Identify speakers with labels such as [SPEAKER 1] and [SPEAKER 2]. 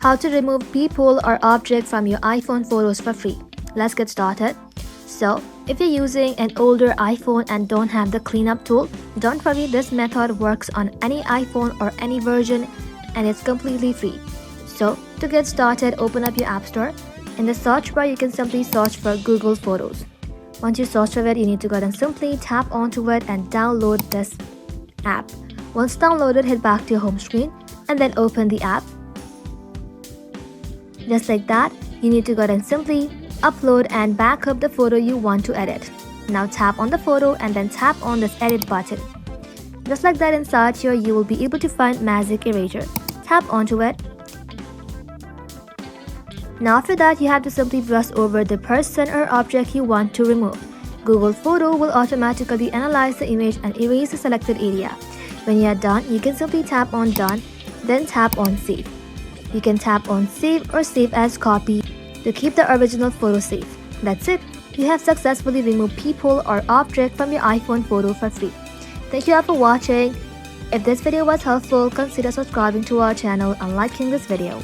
[SPEAKER 1] How to remove people or object from your iPhone photos for free. Let's get started. So, if you're using an older iPhone and don't have the cleanup tool, don't worry, this method works on any iPhone or any version and it's completely free. So, to get started, open up your App Store. In the search bar, you can simply search for Google Photos. Once you search for it, you need to go ahead and simply tap onto it and download this app. Once downloaded, head back to your home screen and then open the app. Just like that, you need to go ahead and simply upload and back up the photo you want to edit. Now tap on the photo and then tap on this edit button. Just like that, inside here you will be able to find Magic Eraser. Tap onto it. Now after that, you have to simply brush over the person or object you want to remove. Google Photo will automatically analyze the image and erase the selected area. When you are done, you can simply tap on Done, then tap on Save. You can tap on Save or Save as Copy to keep the original photo safe. That's it. You have successfully removed people or object from your iPhone photo for free. Thank you all for watching. If this video was helpful, consider subscribing to our channel and liking this video.